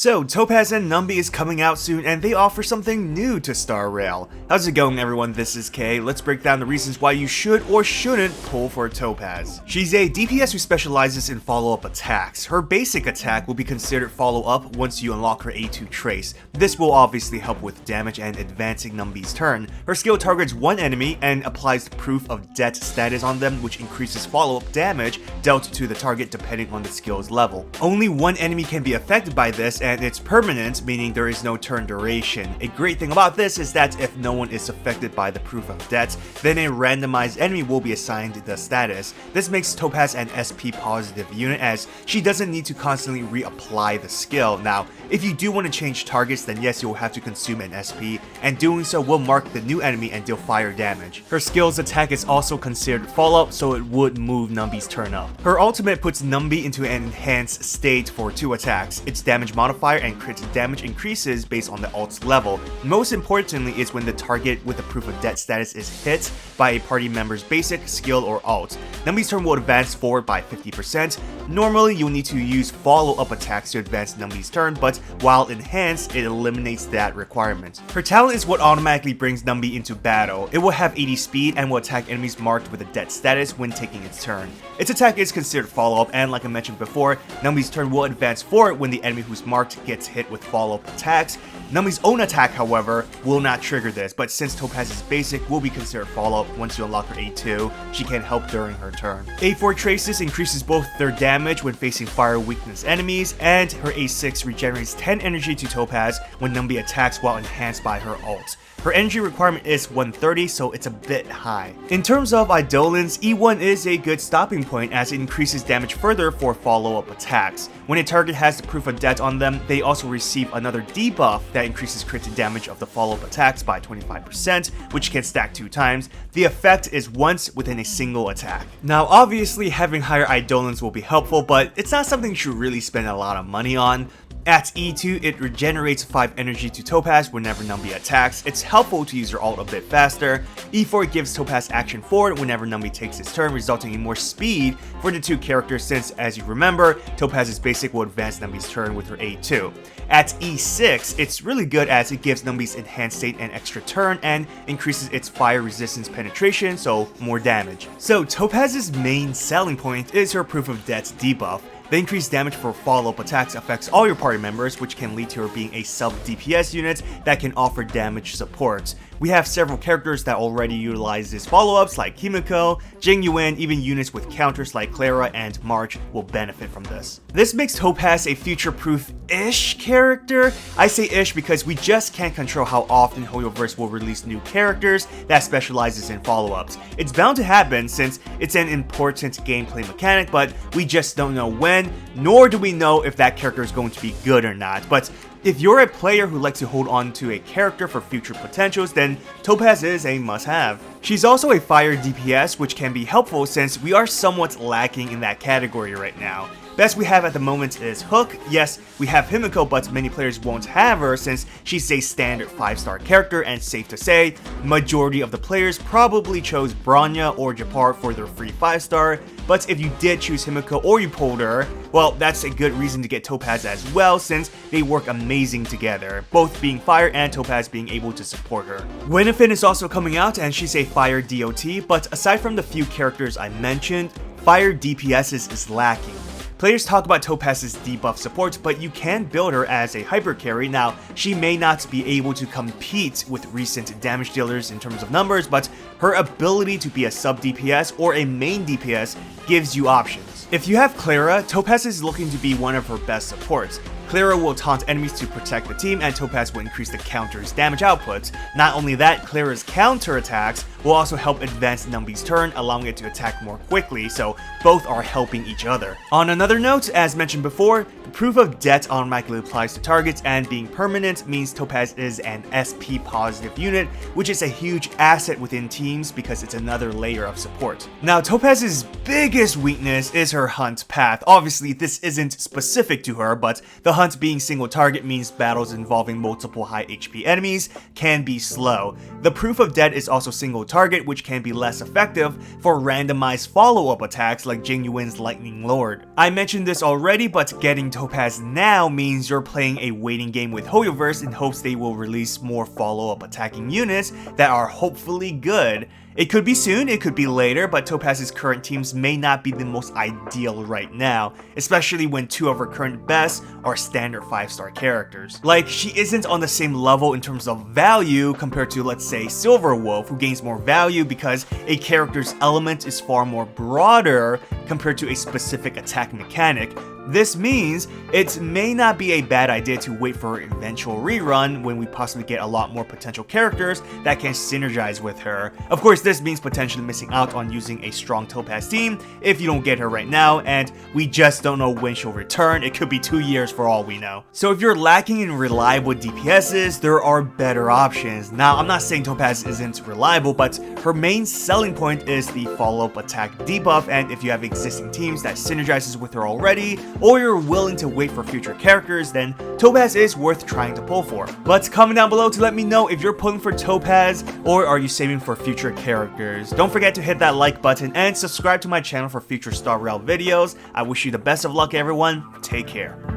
So, Topaz and Numby is coming out soon, and they offer something new to Star Rail. How's it going, everyone? This is Kay. Let's break down the reasons why you should or shouldn't pull for Topaz. She's a DPS who specializes in follow-up attacks. Her basic attack will be considered follow-up once you unlock her A2 trace. This will obviously help with damage and advancing Numby's turn. Her skill targets one enemy and applies the proof of debt status on them, which increases follow-up damage dealt to the target depending on the skill's level. Only one enemy can be affected by this, and it's permanent, meaning there is no turn duration. A great thing about this is that if no one is affected by the proof of debt, then a randomized enemy will be assigned the status. This makes Topaz an SP positive unit, as she doesn't need to constantly reapply the skill. Now, if you do want to change targets, then yes, you'll have to consume an SP, and doing so will mark the new enemy and deal fire damage. Her skill's attack is also considered follow-up, so it would move Numby's turn up. Her ultimate puts Numby into an enhanced state for 2 attacks. Its damage modifier and crit damage increases based on the ult's level. Most importantly is when the target with the proof of debt status is hit by a party member's basic, skill, or ult. Numby's turn will advance forward by 50%. Normally, you'll need to use follow-up attacks to advance Numby's turn, but while enhanced, it eliminates that requirement. Her talent is what automatically brings Numby into battle. It will have 80 speed and will attack enemies marked with a debt status when taking its turn. Its attack is considered follow-up, and like I mentioned before, Numby's turn will advance forward when the enemy who's marked gets hit with follow-up attacks. Numby's own attack, however, will not trigger this, but since Topaz's basic will be considered follow-up once you unlock her A2, she can help during her turn. A4 traces increases both their damage when facing fire weakness enemies, and her A6 regenerates 10 energy to Topaz when Numby attacks while enhanced by her ult. Her energy requirement is 130, so it's a bit high. In terms of Eidolons, E1 is a good stopping point as it increases damage further for follow-up attacks. When a target has the proof of debt on them, they also receive another debuff that increases crit damage of the follow-up attacks by 25%, which can stack 2 times. The effect is once within a single attack. Now, obviously, having higher Eidolons will be helpful, but it's not something you should really spend a lot of money on. At E2, it regenerates 5 energy to Topaz whenever Numby attacks. It's helpful to use your ult a bit faster. E4 gives Topaz action forward whenever Numby takes its turn, resulting in more speed for the 2 characters since, as you remember, Topaz's basic will advance Numby's turn with her A2. At E6, it's really good as it gives Numby's enhanced state an extra turn and increases its fire resistance penetration, so more damage. So Topaz's main selling point is her proof of debt debuff. The increased damage for follow-up attacks affects all your party members, which can lead to her being a sub-DPS unit that can offer damage support. We have several characters that already utilize these follow-ups like Himiko, Jingliu, even units with counters like Clara and March will benefit from this. This makes Topaz a future-proof-ish character. I say ish because we just can't control how often Hoyoverse will release new characters that specializes in follow-ups. It's bound to happen since it's an important gameplay mechanic, but we just don't know when, nor do we know if that character is going to be good or not. But if you're a player who likes to hold on to a character for future potentials, then Topaz is a must-have. She's also a fire DPS, which can be helpful since we are somewhat lacking in that category right now. Best we have at the moment is Hook. Yes, we have Himiko, but many players won't have her since she's a standard 5-star character, and safe to say, majority of the players probably chose Bronya or Japar for their free 5-star, but if you did choose Himiko or you pulled her, well, that's a good reason to get Topaz as well since they work amazing together, both being fire and Topaz being able to support her. Winifin is also coming out and she's a fire DOT, but aside from the few characters I mentioned, fire DPS is lacking. Players talk about Topaz's debuff support, but you can build her as a hyper carry. Now, she may not be able to compete with recent damage dealers in terms of numbers, but her ability to be a sub DPS or a main DPS gives you options. If you have Clara, Topaz is looking to be one of her best supports. Clara will taunt enemies to protect the team, and Topaz will increase the counter's damage output. Not only that, Clara's counter attacks will also help advance Numby's turn, allowing it to attack more quickly, so both are helping each other. On another note, as mentioned before, the proof of debt automatically applies to targets, and being permanent means Topaz is an SP positive unit, which is a huge asset within teams because it's another layer of support. Now, Topaz's biggest weakness is her hunt path. Obviously, this isn't specific to her, but the hunt being single target means battles involving multiple high HP enemies can be slow. The proof of debt is also single target, target, which can be less effective for randomized follow-up attacks like Jingliu's Lightning Lord. I mentioned this already, but getting Topaz now means you're playing a waiting game with Hoyoverse in hopes they will release more follow-up attacking units that are hopefully good. It could be soon, it could be later, but Topaz's current teams may not be the most ideal right now, especially when two of her current best are standard 5-star characters. Like, she isn't on the same level in terms of value compared to, let's say, Silver Wolf, who gains more value because a character's element is far more broader compared to a specific attack mechanic. This means it may not be a bad idea to wait for an eventual rerun when we possibly get a lot more potential characters that can synergize with her. Of course, this means potentially missing out on using a strong Topaz team if you don't get her right now, and we just don't know when she'll return. It could be 2 years for all we know. So if you're lacking in reliable DPSs, there are better options. Now, I'm not saying Topaz isn't reliable, but her main selling point is the follow-up attack debuff, and if you have existing teams that synergizes with her already, or you're willing to wait for future characters, then Topaz is worth trying to pull for. But comment down below to let me know if you're pulling for Topaz, or are you saving for future characters. Don't forget to hit that like button and subscribe to my channel for future Star Rail videos. I wish you the best of luck, everyone. Take care.